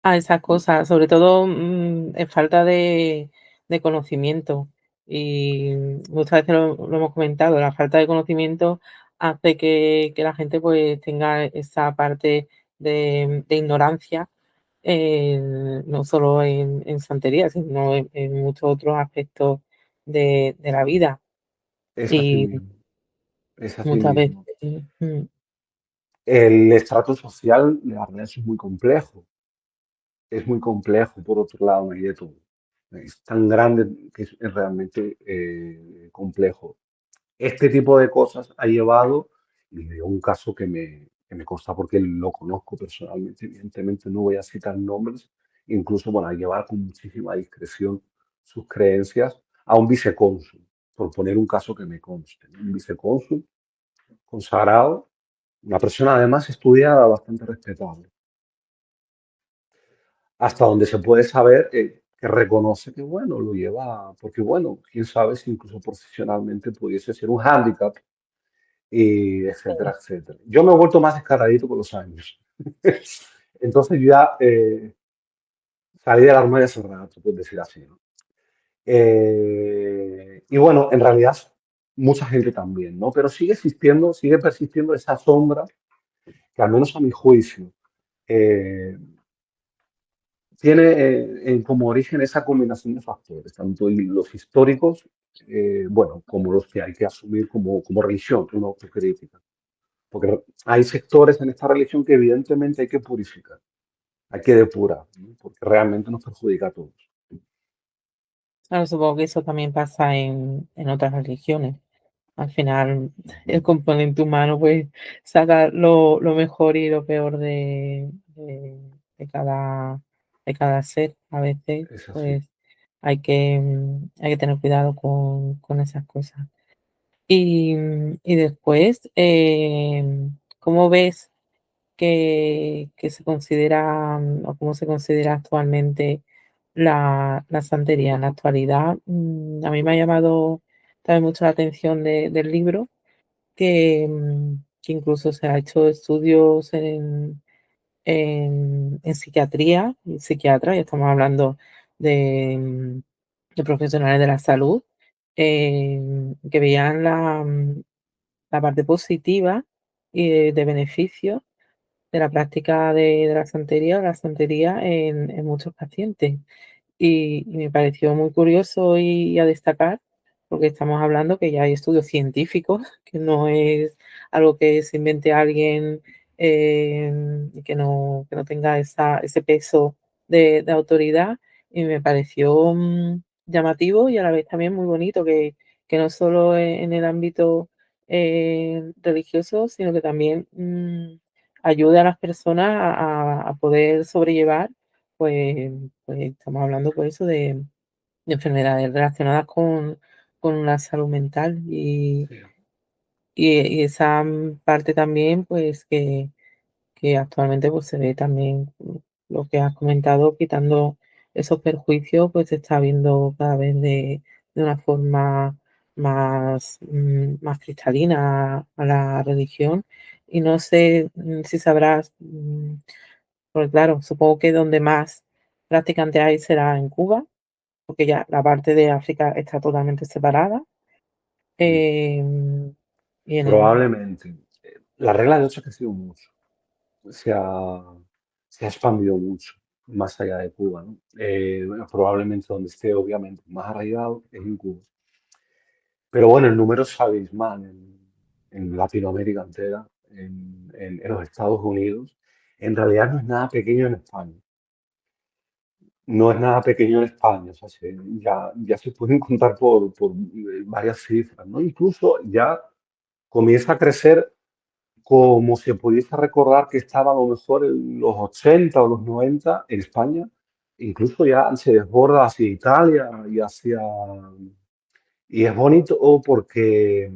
A esas cosas, sobre todo en falta de conocimiento. Y muchas veces lo hemos comentado, la falta de conocimiento hace que la gente pues tenga esa parte de ignorancia, no solo en santería, sino en muchos otros aspectos de la vida. Es así Y mismo, es así muchas veces, mismo. El estrato social, la verdad, es muy complejo. Es muy complejo, por otro lado, Miguel. Es tan grande que es realmente complejo. Este tipo de cosas ha llevado, y de un caso que me consta porque lo conozco personalmente, evidentemente no voy a citar nombres, incluso, bueno, a llevar con muchísima discreción sus creencias a un vicecónsul, por poner un caso que me conste, ¿no? Un vicecónsul consagrado, una persona además estudiada, bastante respetable, hasta donde se puede saber que reconoce que, bueno, lo lleva, porque, bueno, quién sabe si incluso profesionalmente pudiese ser un hándicap, y etcétera, etcétera. Yo me he vuelto más descaradito con los años. Entonces yo ya salí del armario hace rato, puedes decir así, ¿no? Y bueno, en realidad mucha gente también, ¿no? Pero sigue existiendo, sigue persistiendo esa sombra que al menos a mi juicio eh, tiene como origen esa combinación de factores, tanto los históricos, bueno, como los que hay que asumir como religión, una autocrítica. Porque hay sectores en esta religión que evidentemente hay que purificar, hay que depurar, ¿no? Porque realmente nos perjudica a todos. claro, supongo que eso también pasa en otras religiones. Al final, el componente humano pues saca lo mejor y lo peor de de cada ser. A veces Es así. pues hay que tener cuidado con esas cosas. Y después, ¿cómo ves que se considera o cómo se considera actualmente la santería en la actualidad? A mí me ha llamado también mucho la atención del libro que incluso se ha hecho estudios en psiquiatría y psiquiatras, ya estamos hablando de profesionales de la salud, que veían la parte positiva y de beneficio de la práctica de la santería en muchos pacientes. Y me pareció muy curioso y a destacar, porque estamos hablando que ya hay estudios científicos, que no es algo que se invente alguien y que no tenga ese peso de autoridad. Y me pareció llamativo y a la vez también muy bonito que no solo en el ámbito religioso, sino que también ayude a las personas a poder sobrellevar pues, pues estamos hablando por eso de enfermedades relacionadas con la salud mental Sí, y esa parte también pues que actualmente pues se ve también lo que has comentado, quitando esos perjuicios, pues se está viendo cada vez de una forma más cristalina a la religión. Y no sé si sabrás, porque claro, supongo que donde más practicantes hay será en Cuba, porque ya la parte de África está totalmente separada. Mm. Y en el, Probablemente. La regla de ocho ha crecido mucho. Se ha, se ha expandido mucho más allá de Cuba, ¿no? Bueno, probablemente donde esté obviamente más arraigado es en Cuba. Pero bueno, el número es abismal en Latinoamérica entera, en los Estados Unidos. En realidad no es nada pequeño en España. No es nada pequeño en España. O sea, ya se pueden contar por varias cifras, ¿no? Incluso ya comienza a crecer como se pudiese recordar que estaba a lo mejor en los 80 o los 90 en España. Incluso ya se desborda hacia Italia y hacia... Y es bonito porque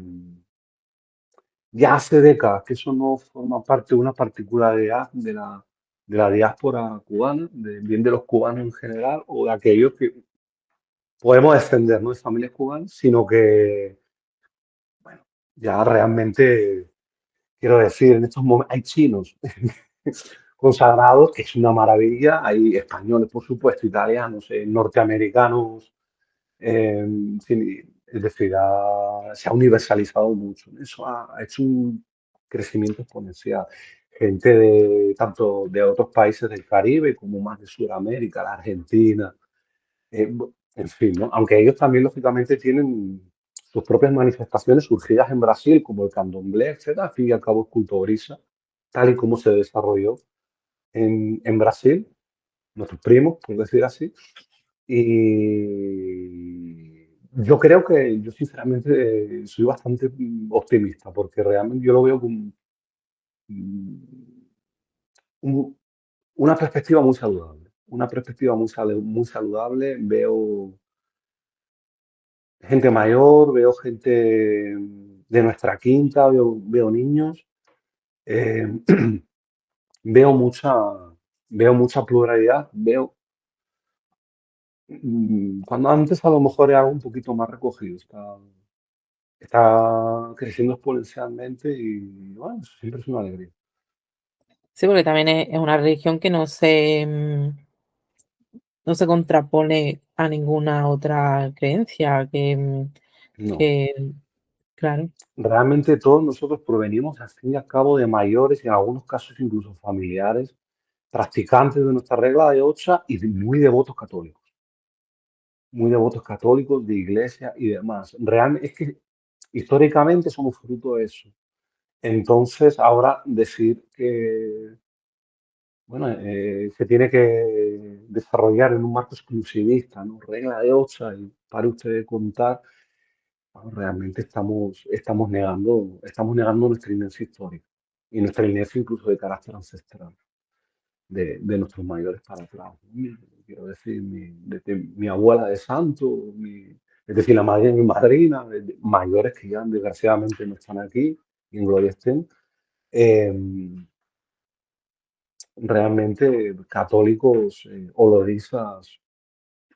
ya hace décadas que eso no forma parte de una particularidad de la diáspora cubana, bien de los cubanos en general o de aquellos que podemos descender, ¿no?, de familias cubanas, sino que, bueno, ya realmente, quiero decir, en estos momentos hay chinos consagrados, que es una maravilla, hay españoles, por supuesto, italianos, norteamericanos, es decir, se ha universalizado mucho. Eso ha hecho un crecimiento exponencial. Gente de tanto de otros países del Caribe como más de Sudamérica, la Argentina, en fin, ¿no? Aunque ellos también, lógicamente, tienen sus propias manifestaciones surgidas en Brasil, como el candomblé, etcétera. Al fin y al cabo es culto tal y como se desarrolló en Brasil, nuestros primos, por decir así. Y yo creo que yo sinceramente soy bastante optimista porque realmente yo lo veo con mm, un- una perspectiva muy saludable. Una perspectiva muy saludable. Veo gente mayor, veo gente de nuestra quinta, veo niños, eh, veo mucha, veo mucha pluralidad, cuando antes a lo mejor era algo un poquito más recogido, está creciendo exponencialmente y bueno, eso siempre es una alegría. sí, porque también es una religión que no se contrapone a ninguna otra creencia, No, que claro. realmente todos nosotros provenimos al fin y al cabo de mayores y en algunos casos incluso familiares, practicantes de nuestra regla de ocha y muy devotos católicos de iglesia y demás. Realmente es que históricamente somos fruto de eso. Entonces, ahora decir que bueno, se tiene que desarrollar en un marco exclusivista, ¿no? Regla de ocha y para usted de contar, bueno, realmente estamos negando nuestra inercia histórica y nuestra inercia incluso de carácter ancestral de nuestros mayores para atrás, ¿no? Quiero decir, desde mi abuela de santo, es decir, la madre de mi madrina, mayores que ya desgraciadamente no están aquí y en gloria estén, eh, realmente católicos, oloristas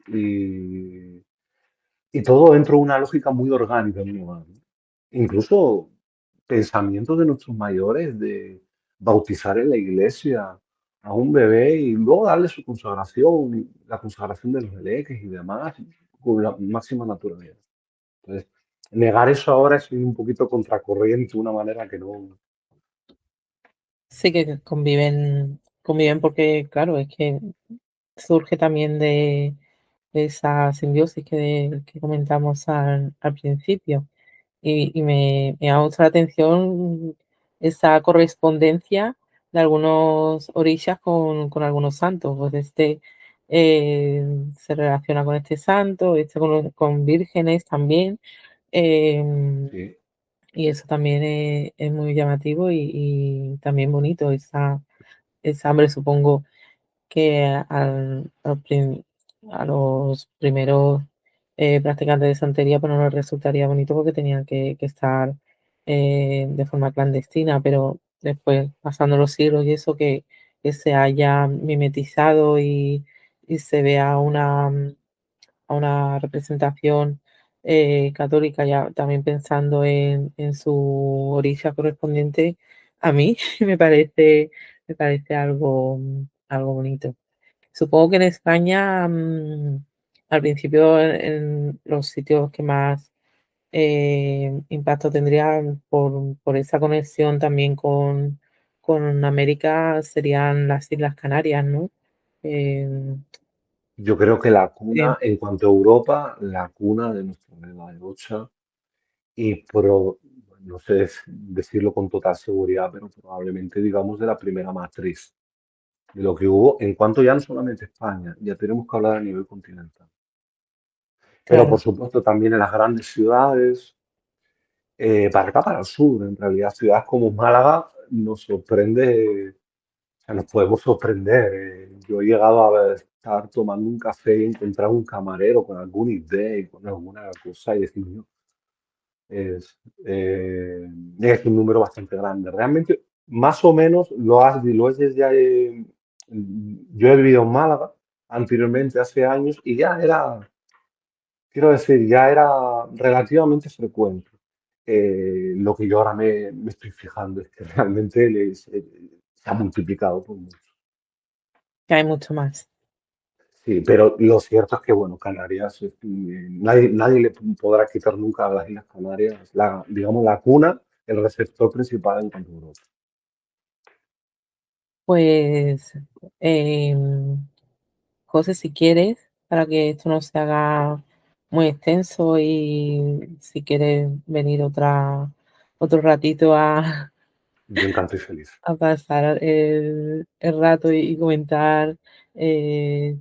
y, y todo dentro de una lógica muy orgánica en un hogar, ¿no? Incluso pensamientos de nuestros mayores de bautizar en la iglesia a un bebé y luego darle su consagración, la consagración de los eleques y demás, con la máxima naturalidad. Entonces, negar eso ahora es ir un poquito contracorriente, de una manera que no. Sí que conviven porque, claro, es que surge también de esa simbiosis que comentamos al principio. Y me llama mucho la atención esa correspondencia de algunos orishas con algunos santos. Pues se relaciona con este santo, con vírgenes también. em, Sí, y eso también es muy llamativo y también bonito, esa hambre, supongo que a los primeros practicantes de santería pues no les resultaría bonito porque tenían que estar de forma clandestina, pero después, pasando los siglos y eso, que se haya mimetizado y se vea a una representación católica, ya también pensando en su orilla correspondiente, a mí me parece algo bonito. Supongo que en España al principio en los sitios que más impacto tendría por esa conexión también con América serían las Islas Canarias, ¿no? Eh, Yo creo que la eh, cuna, en cuanto a Europa, la cuna de nuestra medalla de Ocha y no sé decirlo con total seguridad, pero probablemente digamos de la primera matriz de lo que hubo en cuanto ya no solamente España, ya tenemos que hablar a nivel continental. Pero por claro, supuesto también en las grandes ciudades, para acá, para el sur, en realidad ciudades como Málaga nos sorprende, o sea, nos podemos sorprender. Yo he llegado a estar tomando un café y encontrar un camarero con alguna idea y con alguna cosa y decir, "No, es, eh, es un número bastante grande. Realmente, más o menos, lo es desde... yo he vivido en Málaga anteriormente, hace años, y ya era, quiero decir, ya era relativamente frecuente. Lo que yo ahora me estoy fijando es que realmente se ha multiplicado por mucho. que hay mucho más. Sí, pero lo cierto es que, bueno, Canarias, nadie le podrá quitar nunca a las Islas Canarias, digamos, la cuna, el receptor principal en cuanto a Europa. Pues, José, si quieres, para que esto no se haga muy extenso y si quieres venir otro ratito Yo encantado y feliz. a pasar el rato y comentar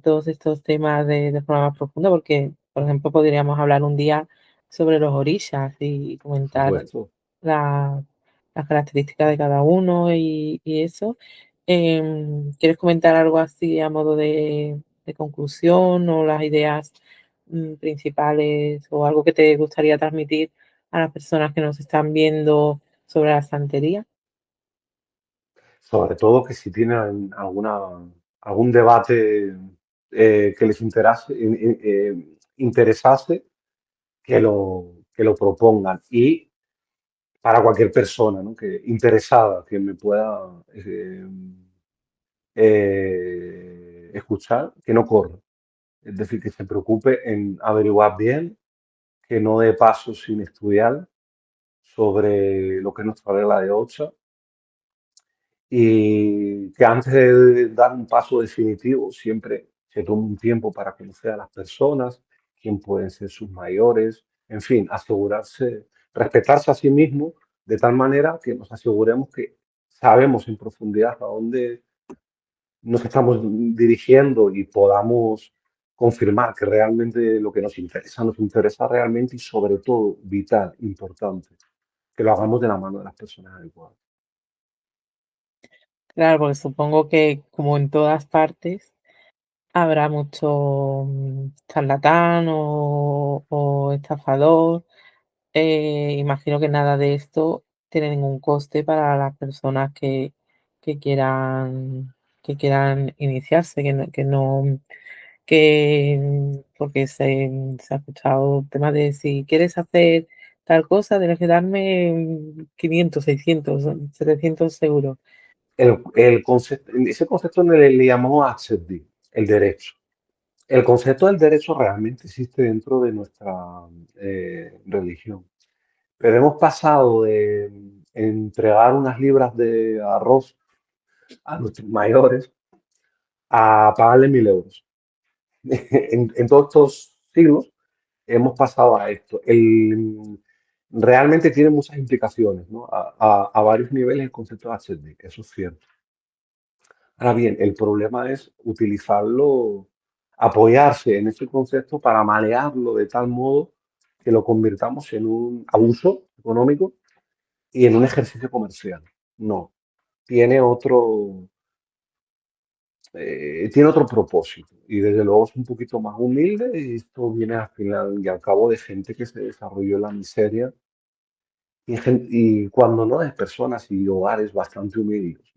todos estos temas de forma más profunda, porque, por ejemplo, podríamos hablar un día sobre los orishas y Por comentar supuesto. la- las características de cada uno y eso. ¿Quieres comentar algo así a modo de conclusión o las ideas principales o algo que te gustaría transmitir a las personas que nos están viendo sobre la santería? Sobre todo que si tienen algún debate que les interesase, que lo propongan. Y para cualquier persona, ¿no? que interesada que me pueda escuchar, que no corra. Es decir, que se preocupe en averiguar bien, que no dé pasos sin estudiar sobre lo que es nuestra regla de 8 y que antes de dar un paso definitivo siempre se tome un tiempo para conocer a las personas, quién pueden ser sus mayores, en fin, asegurarse, respetarse a sí mismo de tal manera que nos aseguremos que sabemos en profundidad a dónde nos estamos dirigiendo y podamos confirmar que realmente lo que nos interesa realmente y sobre todo vital, importante, que lo hagamos de la mano de las personas adecuadas. Claro, porque supongo que como en todas partes habrá mucho charlatán o estafador. Imagino que nada de esto tiene ningún coste para las personas que quieran, que quieran iniciarse, porque se ha escuchado temas de si quieres hacer tal cosa, tienes que darme 500, 600, 700 euros. Ese concepto le llamamos accedi, el derecho. El concepto del derecho realmente existe dentro de nuestra religión, pero hemos pasado de entregar unas libras de arroz a nuestros mayores a pagarle 1.000 euros. En todos estos siglos hemos pasado a esto. Realmente tiene muchas implicaciones, ¿no? A varios niveles el concepto de accedi, eso es cierto. Ahora bien, el problema es utilizarlo, apoyarse en ese concepto para malearlo de tal modo que lo convirtamos en un abuso económico y en un ejercicio comercial. No, tiene tiene otro propósito y desde luego es un poquito más humilde y esto viene al final y al cabo de gente que se desarrolló en la miseria y cuando no de personas y hogares bastante humildes.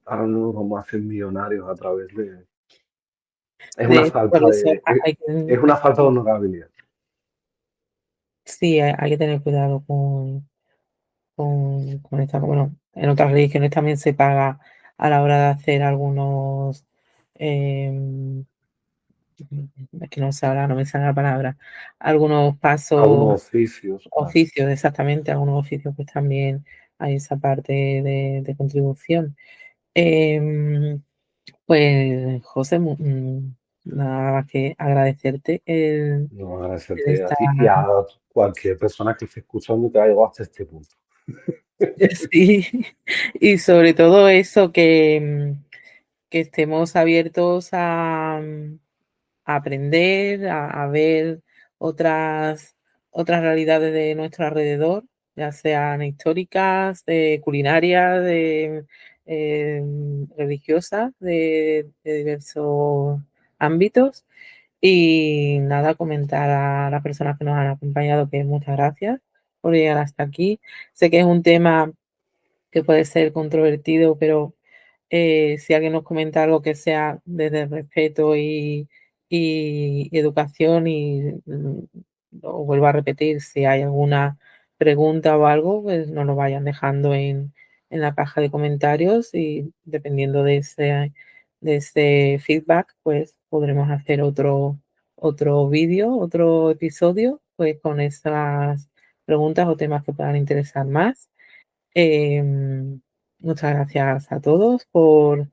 Ahora no nos vamos a hacer millonarios a través de... Es una Por falta eso de, es hay una falta de honorabilidad. sí, hay que tener cuidado con esta, bueno, en otras religiones también se paga a la hora de hacer algunos, es que no sé ahora, no me sale la palabra, algunos pasos, Algunos oficios, claro. oficios, exactamente, algunos oficios, pues también hay esa parte de contribución. Pues, José, nada más que agradecerte No, el agradecerte a estar. ti y a cualquier persona que esté escuchando que haya llegado hasta este punto. Sí, y sobre todo eso, que estemos abiertos a aprender, a ver otras, otras realidades de nuestro alrededor, ya sean históricas, de culinarias, religiosas, de diversos ámbitos. Y nada, comentar a las personas que nos han acompañado que muchas gracias por llegar hasta aquí. Sé que es un tema que puede ser controvertido, pero si alguien nos comenta algo que sea desde el respeto y educación y lo vuelvo a repetir, si hay alguna pregunta o algo, pues nos lo vayan dejando en la caja de comentarios y dependiendo de ese feedback, pues podremos hacer otro vídeo, otro episodio, pues con esas preguntas o temas que puedan interesar más. Muchas gracias a todos por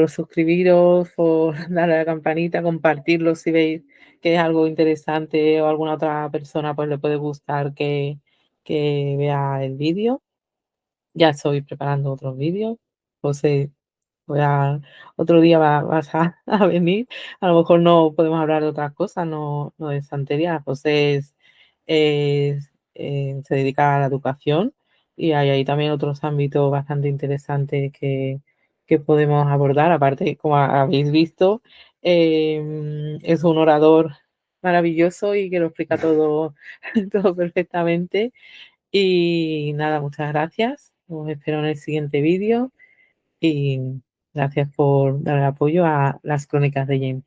suscribiros, por darle a la campanita, compartirlo si veis que es algo interesante o alguna otra persona pues le puede gustar que vea el vídeo. Ya estoy preparando otros vídeos. José, voy a, otro día vas a venir. A lo mejor no podemos hablar de otras cosas, no de santería. José se dedica a la educación y hay ahí también otros ámbitos bastante interesantes que podemos abordar. Aparte, como habéis visto, es un orador maravilloso y que lo explica todo, todo perfectamente. Y nada, muchas gracias. Os espero en el siguiente vídeo y gracias por dar el apoyo a las crónicas de James.